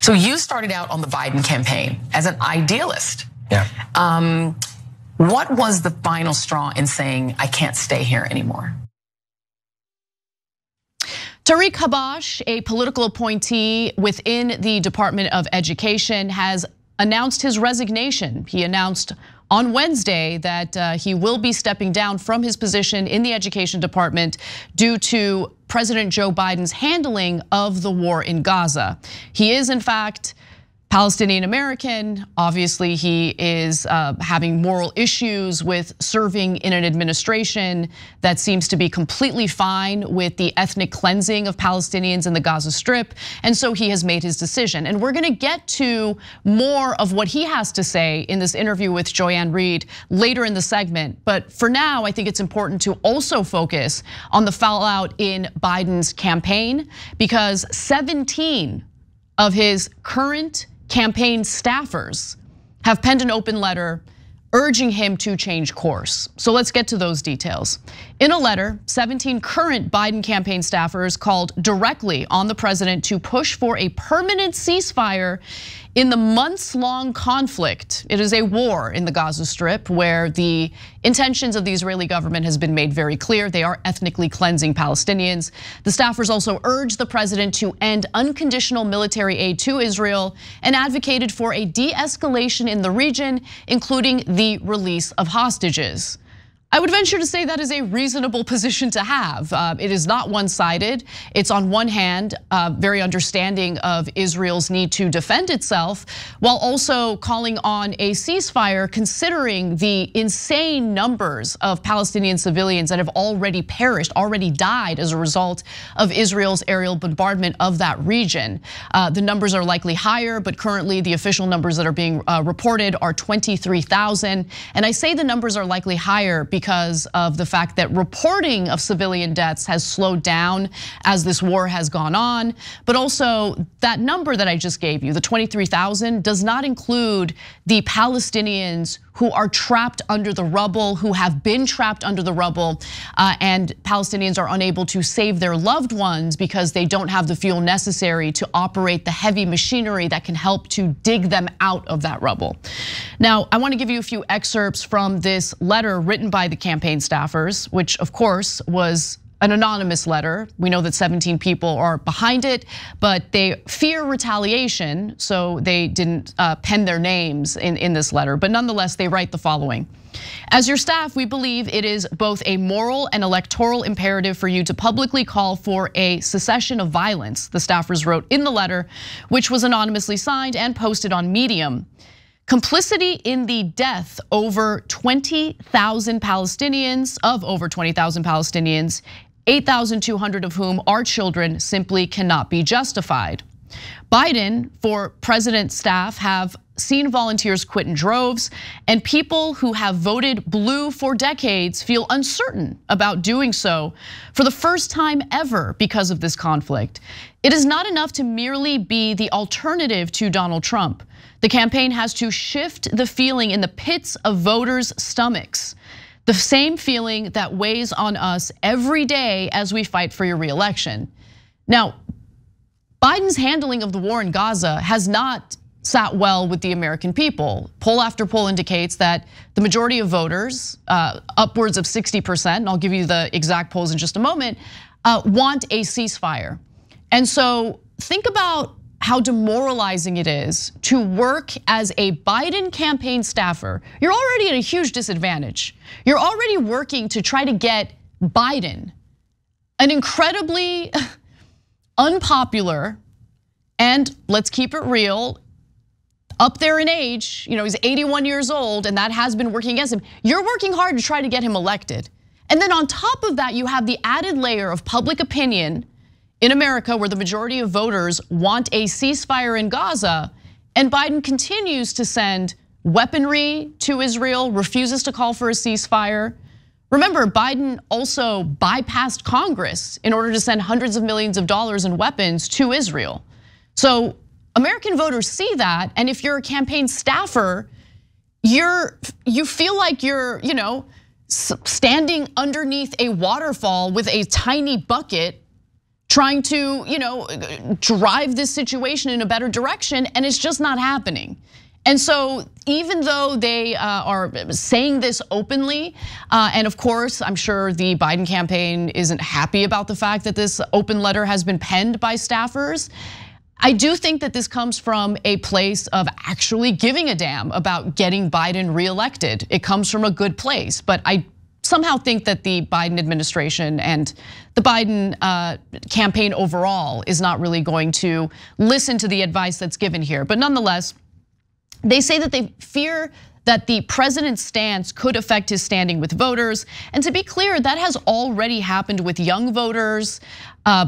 So you started out on the Biden campaign as an idealist. Yeah. What was the final straw in saying, I can't stay here anymore? Tariq Habash, a political appointee within the Department of Education, has announced his resignation. He announced on Wednesday that he will be stepping down from his position in the Education Department due to President Joe Biden's handling of the war in Gaza. He is, in fact, Palestinian American. Obviously, he is having moral issues with serving in an administration that seems to be completely fine with the ethnic cleansing of Palestinians in the Gaza Strip. And so he has made his decision. And we're gonna get to more of what he has to say in this interview with Joy-Ann Reid later in the segment. But for now, I think it's important to also focus on the fallout in Biden's campaign, because 17 of his current campaign staffers have penned an open letter urging him to change course. So let's get to those details. In a letter, 17 current Biden campaign staffers called directly on the president to push for a permanent ceasefire in the months-long conflict. It is a war in the Gaza Strip where the intentions of the Israeli government has been made very clear. They are ethnically cleansing Palestinians. The staffers also urged the president to end unconditional military aid to Israel and advocated for a de-escalation in the region, including the release of hostages. I would venture to say that is a reasonable position to have. It is not one-sided. It's on one hand, very understanding of Israel's need to defend itself, while also calling on a ceasefire, considering the insane numbers of Palestinian civilians that have already perished, already died as a result of Israel's aerial bombardment of that region. The numbers are likely higher, but currently the official numbers that are being reported are 23,000. And I say the numbers are likely higher because of the fact that reporting of civilian deaths has slowed down as this war has gone on. But also that number that I just gave you, the 23,000, does not include the Palestinians who are trapped under the rubble, who have been trapped under the rubble, and Palestinians are unable to save their loved ones because they don't have the fuel necessary to operate the heavy machinery that can help to dig them out of that rubble. Now, I want to give you a few excerpts from this letter written by the campaign staffers, which of course was an anonymous letter. We know that 17 people are behind it, but they fear retaliation, so they didn't pen their names in this letter. But nonetheless, they write the following. As your staff, we believe it is both a moral and electoral imperative for you to publicly call for a cessation of violence, the staffers wrote in the letter, which was anonymously signed and posted on Medium. Complicity in the death over 20,000 Palestinians, of over 20,000 Palestinians, 8,200 of whom are children, simply cannot be justified. Biden, for president's staff, have seen volunteers quit in droves, and people who have voted blue for decades feel uncertain about doing so for the first time ever because of this conflict. It is not enough to merely be the alternative to Donald Trump. The campaign has to shift the feeling in the pits of voters' stomachs, the same feeling that weighs on us every day as we fight for your reelection. Now, Biden's handling of the war in Gaza has not sat well with the American people. Poll after poll indicates that the majority of voters, upwards of 60%, and I'll give you the exact polls in just a moment, want a ceasefire. And so think about how demoralizing it is to work as a Biden campaign staffer. You're already at a huge disadvantage. You're already working to try to get Biden, an incredibly unpopular, and let's keep it real, up there in age, he's 81 years old, and that has been working against him. You're working hard to try to get him elected. And then on top of that, you have the added layer of public opinion in America, where the majority of voters want a ceasefire in Gaza, and Biden continues to send weaponry to Israel, refuses to call for a ceasefire. Remember, Biden also bypassed Congress in order to send hundreds of millions of dollars in weapons to Israel. So American voters see that, and if you're a campaign staffer, you feel like you're, standing underneath a waterfall with a tiny bucket, trying to, drive this situation in a better direction, and it's just not happening. And so even though they are saying this openly, and of course, I'm sure the Biden campaign isn't happy about the fact that this open letter has been penned by staffers, I do think that this comes from a place of actually giving a damn about getting Biden reelected. It comes from a good place, but I somehow think that the Biden administration and the Biden campaign overall is not really going to listen to the advice that's given here. But nonetheless, they say that they fear that the president's stance could affect his standing with voters. And to be clear, that has already happened with young voters,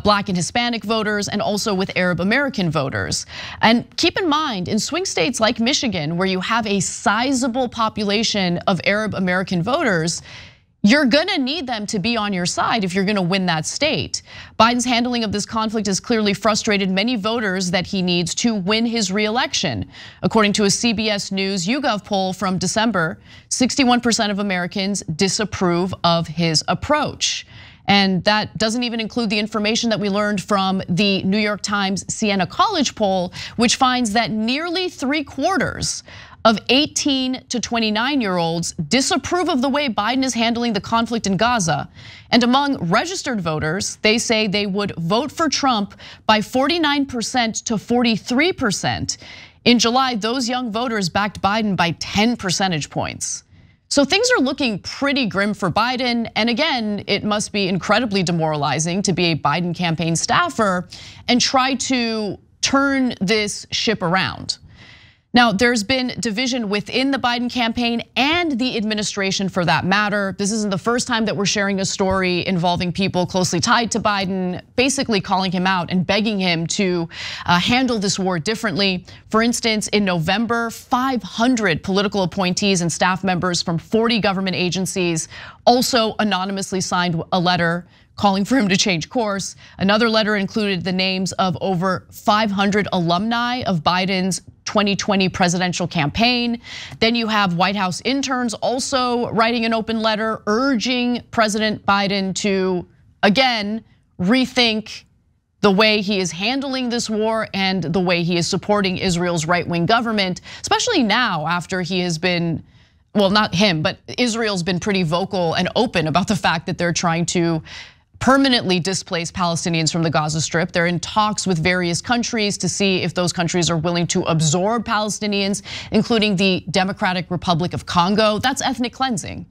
Black and Hispanic voters, and also with Arab American voters. And keep in mind, in swing states like Michigan, where you have a sizable population of Arab American voters, you're gonna need them to be on your side if you're gonna win that state. Biden's handling of this conflict has clearly frustrated many voters that he needs to win his reelection. According to a CBS News YouGov poll from December, 61% of Americans disapprove of his approach. And that doesn't even include the information that we learned from the New York Times Siena College poll, which finds that nearly 3/4 of 18 to 29-year-olds disapprove of the way Biden is handling the conflict in Gaza. And among registered voters, they say they would vote for Trump by 49% to 43%. In July, those young voters backed Biden by 10 percentage points. So things are looking pretty grim for Biden. And again, it must be incredibly demoralizing to be a Biden campaign staffer and try to turn this ship around. Now, there's been division within the Biden campaign and the administration for that matter. This isn't the first time that we're sharing a story involving people closely tied to Biden, basically calling him out and begging him to handle this war differently. For instance, in November, 500 political appointees and staff members from 40 government agencies also anonymously signed a letter calling for him to change course. Another letter included the names of over 500 alumni of Biden's 2020 presidential campaign. Then you have White House interns also writing an open letter urging President Biden to, again, rethink the way he is handling this war and the way he is supporting Israel's right-wing government, especially now after he has been, well, not him, but Israel's been pretty vocal and open about the fact that they're trying to permanently displace Palestinians from the Gaza Strip. They're in talks with various countries to see if those countries are willing to absorb Palestinians, including the Democratic Republic of Congo. That's ethnic cleansing.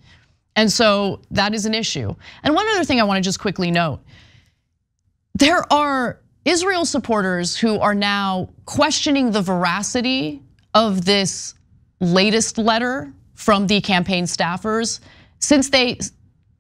And so that is an issue. And one other thing I want to just quickly note, there are Israel supporters who are now questioning the veracity of this latest letter from the campaign staffers. Since they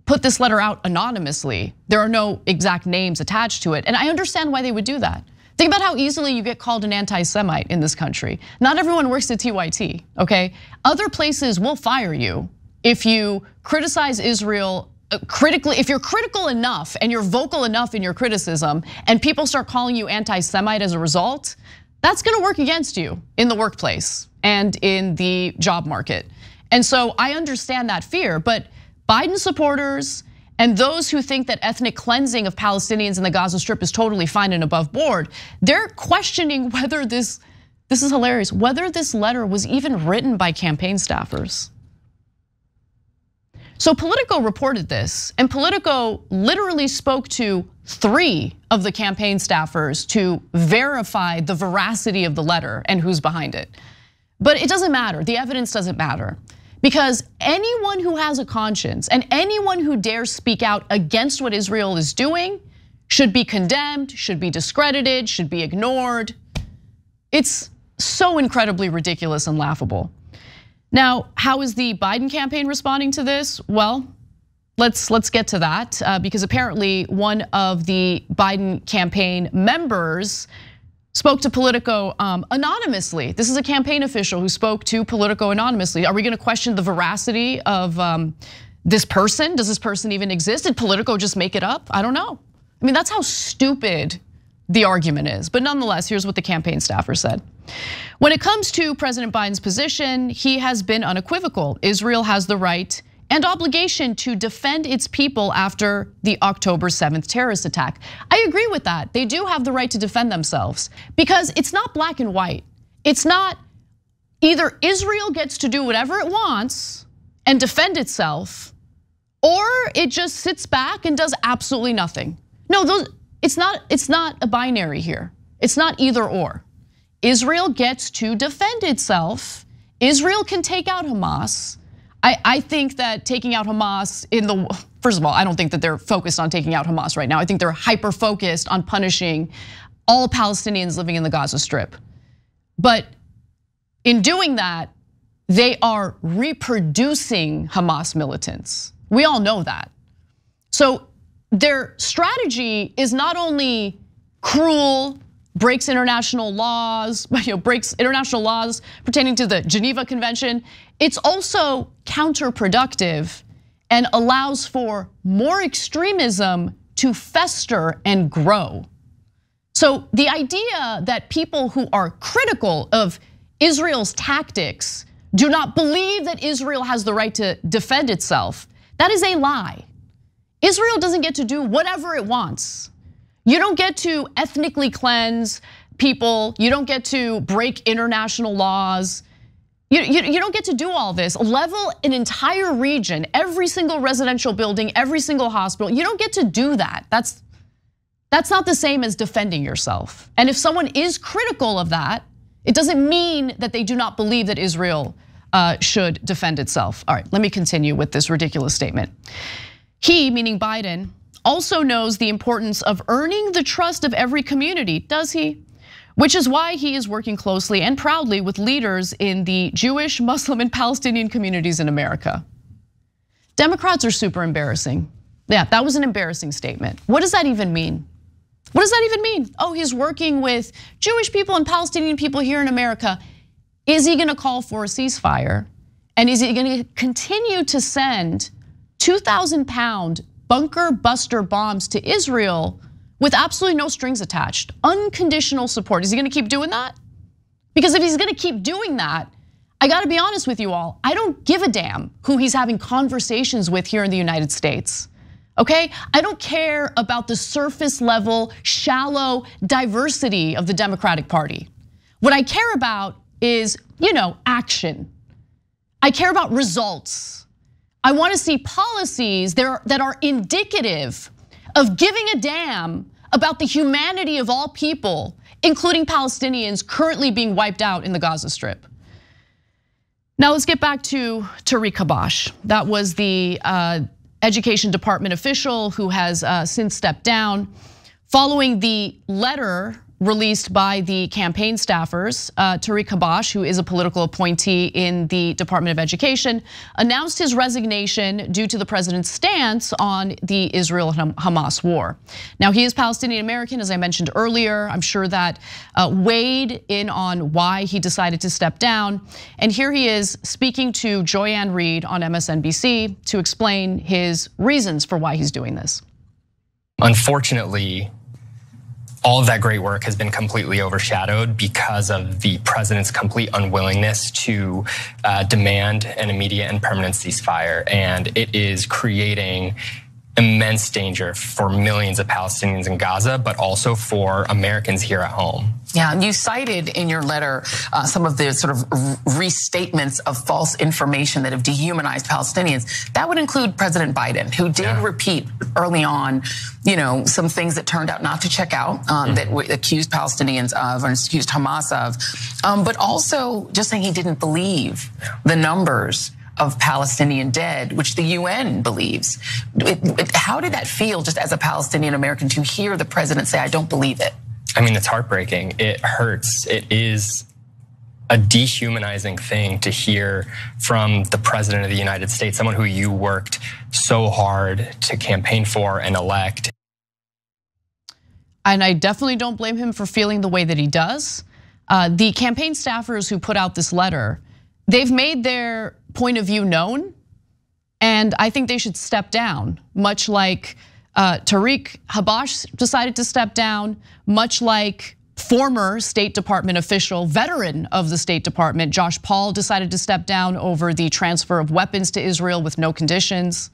put this letter out anonymously, there are no exact names attached to it. And I understand why they would do that. Think about how easily you get called an anti-Semite in this country. Not everyone works at TYT, okay? Other places will fire you if you criticize Israel critically, if you're critical enough and you're vocal enough in your criticism and people start calling you anti-Semite as a result, that's gonna work against you in the workplace and in the job market. And so I understand that fear, but Biden supporters and those who think that ethnic cleansing of Palestinians in the Gaza Strip is totally fine and above board, they're questioning whether this is hilarious, whether this letter was even written by campaign staffers. So Politico reported this, and Politico literally spoke to 3 of the campaign staffers to verify the veracity of the letter and who's behind it. But it doesn't matter, the evidence doesn't matter. Because anyone who has a conscience and anyone who dares speak out against what Israel is doing should be condemned, should be discredited, should be ignored. It's so incredibly ridiculous and laughable. Now, how is the Biden campaign responding to this? Well, let's get to that because apparently one of the Biden campaign members spoke to Politico anonymously. This is a campaign official who spoke to Politico anonymously. Are we gonna question the veracity of this person? Does this person even exist? Did Politico just make it up? I don't know. I mean, that's how stupid the argument is. But nonetheless, here's what the campaign staffer said. When it comes to President Biden's position, he has been unequivocal. Israel has the right and obligation to defend its people after the October 7th terrorist attack. I agree with that. They do have the right to defend themselves because it's not black and white. It's not either Israel gets to do whatever it wants and defend itself, or it just sits back and does absolutely nothing. No, it's not a binary here. It's not either or. Israel gets to defend itself. Israel can take out Hamas. I think that taking out Hamas first of all, I don't think that they're focused on taking out Hamas right now. I think they're hyper focused on punishing all Palestinians living in the Gaza Strip. But in doing that, they are reproducing Hamas militants. We all know that. So their strategy is not only cruel, breaks international laws, breaks international laws pertaining to the Geneva Convention. It's also counterproductive and allows for more extremism to fester and grow. So the idea that people who are critical of Israel's tactics do not believe that Israel has the right to defend itself, that is a lie. Israel doesn't get to do whatever it wants. You don't get to ethnically cleanse people. You don't get to break international laws. You don't get to do all this. Level an entire region, every single residential building, every single hospital. You don't get to do that. That's not the same as defending yourself. And if someone is critical of that, it doesn't mean that they do not believe that Israel should defend itself. All right, let me continue with this ridiculous statement. He, meaning Biden, also knows the importance of earning the trust of every community, does he? Which is why he is working closely and proudly with leaders in the Jewish, Muslim, and Palestinian communities in America. Democrats are super embarrassing. Yeah, that was an embarrassing statement. What does that even mean? What does that even mean? Oh, he's working with Jewish people and Palestinian people here in America. Is he gonna call for a ceasefire? And is he gonna continue to send 2,000-pound bunker buster bombs to Israel with absolutely no strings attached, unconditional support? Is he gonna keep doing that? Because if he's gonna keep doing that, I gotta be honest with you all, I don't give a damn who he's having conversations with here in the United States, okay? I don't care about the surface level, shallow diversity of the Democratic Party. What I care about is, action. I care about results. I want to see policies that are indicative of giving a damn about the humanity of all people, including Palestinians currently being wiped out in the Gaza Strip. Now let's get back to Tariq Habash. That was the Education Department official who has since stepped down following the letter released by the campaign staffers. Tariq Habash, who is a political appointee in the Department of Education, announced his resignation due to the president's stance on the Israel-Hamas war. Now, he is Palestinian American, as I mentioned earlier. I'm sure that weighed in on why he decided to step down. And here he is speaking to Joy-Ann Reid on MSNBC to explain his reasons for why he's doing this. Unfortunately, all of that great work has been completely overshadowed because of the president's complete unwillingness to demand an immediate and permanent ceasefire. And it is creating immense danger for millions of Palestinians in Gaza, but also for Americans here at home. Yeah, and you cited in your letter some of the sort of restatements of false information that have dehumanized Palestinians. That would include President Biden, who did repeat early on, some things that turned out not to check out, that accused Palestinians of, or accused Hamas of, but also just saying he didn't believe the numbers of Palestinian dead, which the UN believes. How did that feel just as a Palestinian American to hear the president say, I don't believe it? I mean, it's heartbreaking. It hurts. It is a dehumanizing thing to hear from the president of the United States, someone who you worked so hard to campaign for and elect. And I definitely don't blame him for feeling the way that he does. The campaign staffers who put out this letter, they've made their point of view known, and I think they should step down, much like Tariq Habash decided to step down, much like Former State Department official, veteran of the State Department, Josh Paul, decided to step down over the transfer of weapons to Israel with no conditions.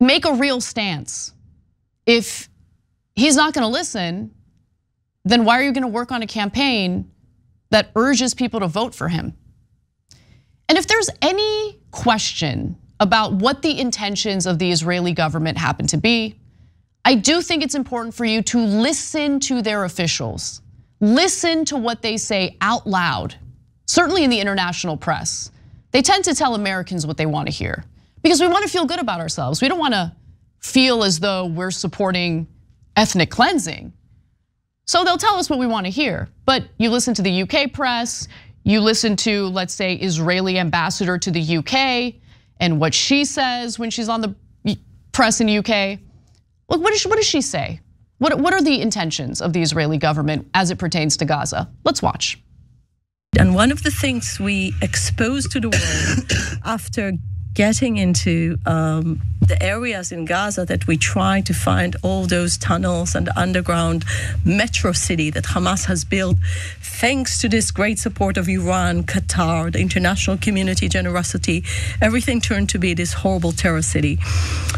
Make a real stance. If he's not going to listen, then why are you going to work on a campaign that urges people to vote for him? And if there's any question about what the intentions of the Israeli government happen to be, I do think it's important for you to listen to their officials. Listen to what they say out loud, certainly in the international press. They tend to tell Americans what they want to hear because we want to feel good about ourselves. We don't want to feel as though we're supporting ethnic cleansing. So they'll tell us what we want to hear. But you listen to the UK press, you listen to, let's say, Israeli ambassador to the UK and what she says when she's on the press in the UK. Look, what does she say? What are the intentions of the Israeli government as it pertains to Gaza? Let's watch. And one of the things we exposed to the world after getting into the areas in Gaza that we try to find all those tunnels and the underground metro city that Hamas has built, thanks to this great support of Iran, Qatar, the international community generosity, everything turned to be this horrible terror city.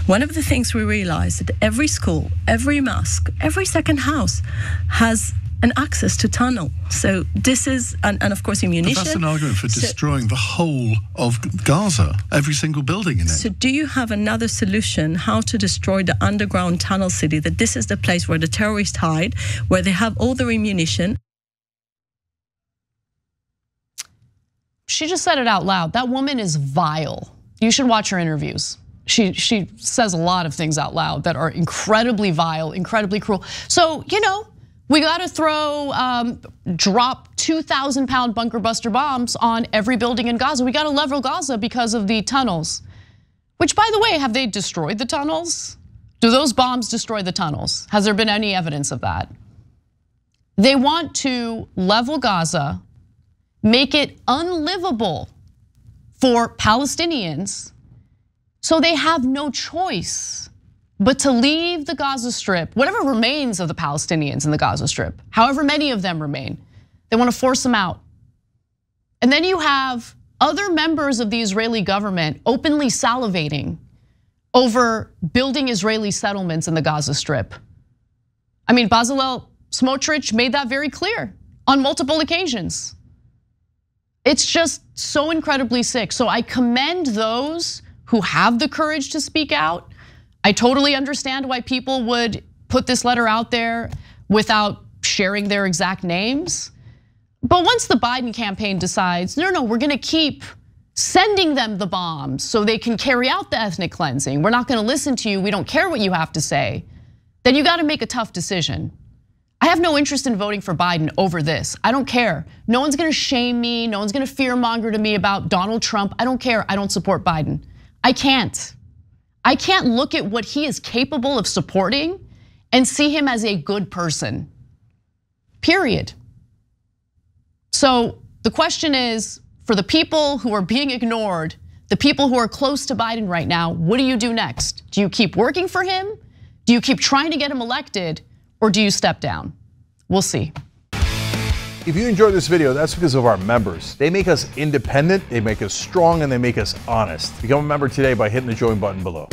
One of the things we realized that every school, every mosque, every second house has an access to tunnel. So this is, and of course ammunition. But that's an argument for destroying the whole of Gaza, every single building in it. So do you have another solution how to destroy the underground tunnel city, that this is the place where the terrorists hide, where they have all their ammunition? She just said it out loud. That woman is vile. You should watch her interviews. She says a lot of things out loud that are incredibly vile, incredibly cruel. So, we gotta drop 2,000-pound bunker buster bombs on every building in Gaza. We gotta level Gaza because of the tunnels. Which, by the way, have they destroyed the tunnels? Do those bombs destroy the tunnels? Has there been any evidence of that? They want to level Gaza, make it unlivable for Palestinians, so they have no choice but to leave the Gaza Strip, whatever remains of the Palestinians in the Gaza Strip, however many of them remain, they want to force them out. And then you have other members of the Israeli government openly salivating over building Israeli settlements in the Gaza Strip. I mean, Bezalel Smotrich made that very clear on multiple occasions. It's just so incredibly sick. So I commend those who have the courage to speak out. I totally understand why people would put this letter out there without sharing their exact names. But once the Biden campaign decides, no, we're gonna keep sending them the bombs so they can carry out the ethnic cleansing, we're not gonna listen to you, we don't care what you have to say, then you gotta make a tough decision. I have no interest in voting for Biden over this. I don't care. No one's gonna shame me, no one's gonna fearmonger to me about Donald Trump. I don't care, I don't support Biden. I can't look at what he is capable of supporting and see him as a good person, period. So the question is, for the people who are being ignored, the people who are close to Biden right now, what do you do next? Do you keep working for him? Do you keep trying to get him elected? Or do you step down? We'll see. If you enjoyed this video, that's because of our members. They make us independent, they make us strong, and they make us honest. Become a member today by hitting the join button below.